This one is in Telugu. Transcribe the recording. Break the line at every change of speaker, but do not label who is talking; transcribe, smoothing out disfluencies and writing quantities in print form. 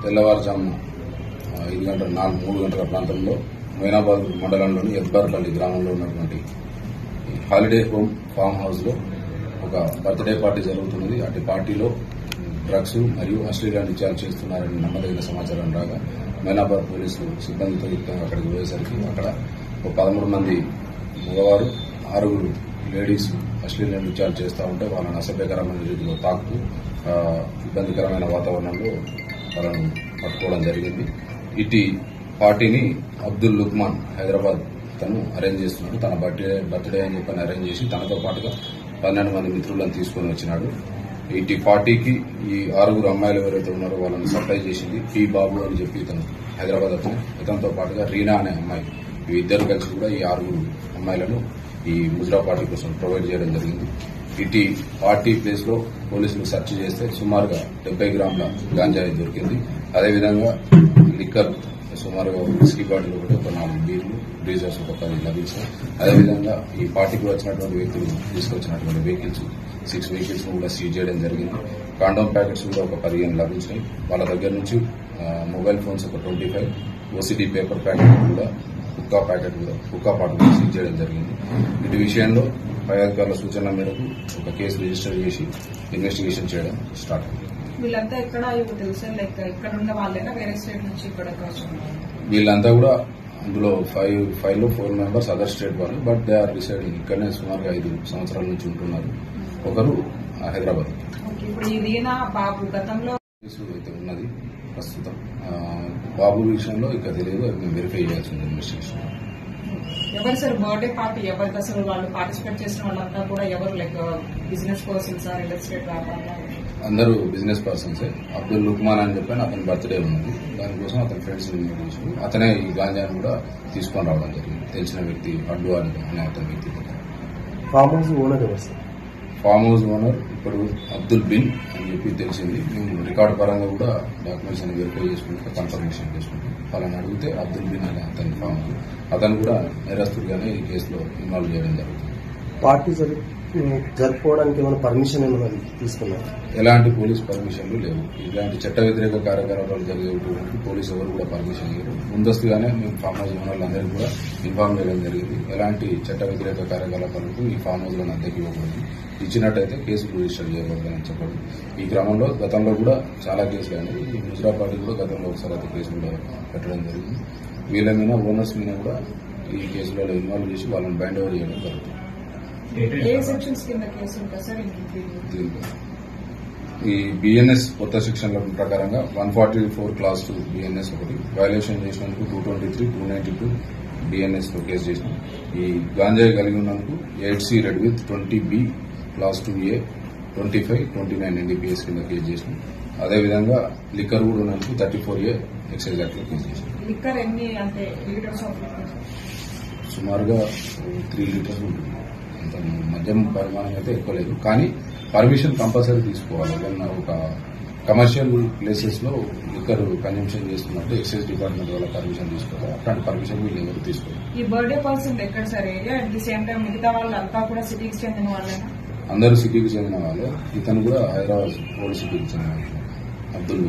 తెల్లవారుజామున 3 గంటల ప్రాంతంలో మైనాబాద్ మండలంలోని ఎద్బార్పల్లి గ్రామంలో ఉన్నటువంటి హాలిడే హోమ్ ఫామ్ హౌస్ లో ఒక బర్త్డే పార్టీ జరుగుతున్నది. అటు పార్టీలో డ్రగ్స్ మరియు అశ్లీలాన్ని చార్జ్ చేస్తున్నారని నమ్మదగిన సమాచారం రాగా మైనాబాద్ పోలీసులు సిబ్బందితో యుక్తంగా అక్కడికి పోయేసరికి అక్కడ ఒక 13 మంది మగవారు 6 లేడీస్ అశ్లీలాన్ని చార్జ్ చేస్తూ ఉంటే వాళ్ళని అసభ్యకరమైన రీతిలో తాకుతూ ఇబ్బందికరమైన వాతావరణంలో వాళ్ళను పట్టుకోవడం జరిగింది. ఇటు పార్టీని అబ్దుల్ లుక్మాన్ హైదరాబాద్ తను అరేంజ్ చేస్తున్నాడు. తన బర్త్డే అని చెప్పని అరేంజ్ చేసి తనతో పాటుగా 12 మంది మిత్రులను తీసుకుని వచ్చినాడు. ఇటు పార్టీకి ఈ 6 అమ్మాయిలు ఎవరైతే ఉన్నారో వాళ్ళని సప్లై చేసింది పి బాబు అని చెప్పి ఇతను హైదరాబాద్ ఇతనితో పాటుగా రీనా అనే అమ్మాయి, ఈ ఇద్దరు కలిసి కూడా ఈ 6 అమ్మాయిలను ఈ ముజ్రా పార్టీ కోసం ప్రొవైడ్ చేయడం జరిగింది. ఇటు పార్టీ ప్లేస్ లో పోలీసులు సెర్చ్ చేస్తే సుమారుగా 70 గ్రాముల గాంజాయి దొరికింది. అదేవిధంగా లిక్కర్ సుమారుగా విస్కీ బాటిల్ ఒకటి, ఒక 4 బీర్లు, బ్రీజర్స్ ఒక 10 లభించాయి. అదేవిధంగా ఈ పార్టీకి వచ్చినటువంటి వ్యక్తులు తీసుకొచ్చినటువంటి వెహికల్స్ 6 వెహికల్స్ కూడా సీజ్ చేయడం జరిగింది. కాండోమ్ ప్యాకెట్స్ కూడా ఒక 15 లభించాయి. వాళ్ళ దగ్గర నుంచి మొబైల్ ఫోన్స్ ఒక 25, ఓసీడీ పేపర్ ప్యాకెట్ కూడా హుక్కా పాటు కూడా సీజ్ చేయడం జరిగింది. ఇటు విషయంలో పై అధికారుల సూచనల మేరకు ఒక కేసు రిజిస్టర్ చేసి ఇన్వెస్టిగేషన్ చేయడం స్టార్ట్ అయింది.
వీళ్ళంతా ఎక్కడ తెలుసా, లైక్ ఇక్కడ ఉన్న వాళ్ళైనా వేరే స్టేట్ నుంచి ఇక్కడ
వీళ్ళంతా కూడా అందులో 5 లో 4 మెంబర్స్ అదర్ స్టేట్ వాళ్ళు, బట్ దే ఆర్ రిసైడింగ్ ఇక్కడనే సుమారుగా 5 సంవత్సరాల నుంచి ఉంటున్నారు. ఒకరు హైదరాబాద్.
ఇప్పుడు ఈ రీనా బాబు గతంలో
అయితే ఉన్నది ప్రస్తుతం. బాబు విషయంలో ఇక తెలియదు, మేము వెరిఫై చేయాల్సింది ఇన్వెస్టిగేషన్.
ఎవరు సార్ బర్త్డే పార్టీ ఎవరికి అసలు వాళ్ళు పార్టిసిపేట్ చేసిన వాళ్ళంతా కూడా ఎవరు, like business persons sir, real estate వ్యాపారం?
అందరూ బిజినెస్ పర్సన్సే. అబ్దుల్ లుక్మాన్ అని చెప్పి అతని బర్త్డే ఉన్నది, దానికోసం అతని ఫ్రెండ్స్ అతనే ఈ గాంజాని కూడా తీసుకొని రావడం జరిగింది. తెలిసిన వ్యక్తి అడ్డు అనే అతని వ్యక్తి.
ఫామ్ హౌస్ ఓనర్ ఎవరు సార్?
ఫామ్ హౌస్ ఓనర్ ఇప్పుడు అబ్దుల్ బిన్ అని చెప్పి తెలిసింది. మేము రికార్డు పరంగా కూడా డాక్యుమెంట్స్ అని వెరిఫై చేసుకుంటే కన్ఫర్మేషన్ చేసుకుంటాం. వాళ్ళని అడిగితే అబ్దుల్ బిన్ అనే అతని ఫామ్ హౌస్ అతను కూడా నేరస్తుడిగానే ఈ కేసులో ఇన్వాల్వ్ చేయడం జరుగుతుంది.
పార్టీ జరుపుకోవడానికి ఏమైనా పర్మిషన్ ఏమైనా తీసుకున్నారు?
ఎలాంటి పోలీస్ పర్మిషన్లు లేవు. ఇలాంటి చట్ట వ్యతిరేక కార్యకలాపాలు జరిగేటువంటి పోలీసు ఎవరు కూడా పర్మిషన్ ఇవ్వరు. ముందస్తుగానే మేము ఫామ్ హౌస్ ఓనర్లందరికీ కూడా ఇన్ఫార్మ్ చేయడం జరిగింది. ఎలాంటి చట్ట వ్యతిరేక కార్యకలాపాలకు ఈ ఫామ్ హౌస్ లో అద్దెకి ఇవ్వకూడదు, ఇచ్చినట్టయితే కేసులు రిజిస్టర్ చేయకూడదని చెప్పడం. ఈ క్రమంలో గతంలో కూడా చాలా కేసులు అయినాయి. ఈ ముజ్రా పార్టీ కూడా గతంలో ఒకసారి అయితే కేసులు కూడా పెట్టడం జరిగింది. వీళ్ళ మీద ఓనర్స్ మీద కూడా ఈ కేసులలో ఇన్వాల్వ్ చేసి వాళ్ళని బైండ్ ఓవర్ చేయడం జరుగుతుంది. ఈ బిఎన్ఎస్ కొత్త శిక్షణల ప్రకారంగా 144 క్లాస్ 2 బిఎన్ఎస్ ఒకటి వైలేషన్ చేసినందుకు 223, 292 బిఎన్ఎస్ లో కేసు చేసినాం. ఈ గాంజాయి కలిగి ఉన్నందుకు 8C red with 20B class 2A 25, 29 NDPS కింద కేసు చేసినాం. అదేవిధంగా లిక్కర్ కూడా ఉన్నందుకు 34A ఎక్సైజ్ యాక్ట్ లో కేసు చేసినాం.
లిక్కర్ ఎన్ని అంటే
సుమారుగా 3 లీటర్స్ ఉంటుంది. అంత మద్యం పరిమాణం అయితే ఎక్కువ లేదు, కానీ పర్మిషన్ కంపల్సరీ తీసుకోవాలి. ఏదన్నా ఒక కమర్షియల్ ప్లేసెస్ లో లిక్కర్ కన్జంప్షన్ చేస్తున్నట్టు ఎక్సైజ్ డిపార్ట్మెంట్ వల్ల పర్మిషన్ తీసుకోవాలి. అట్లాంటి పర్మిషన్ వీళ్ళు ఎవరు తీసుకోవాలి.
ఈ బర్త్డే పర్సన్ ఎక్కడ sir area? At the same time మిగతా వాళ్ళంతా కూడా సిటీకి చెందిన వాళ్ళేనా?
అందరూ సిటీకి చెందిన వాళ్ళే. ఇతను కూడా హైదరాబాద్ ఓల్డ్ సిటీకి చెందిన అబ్దుల్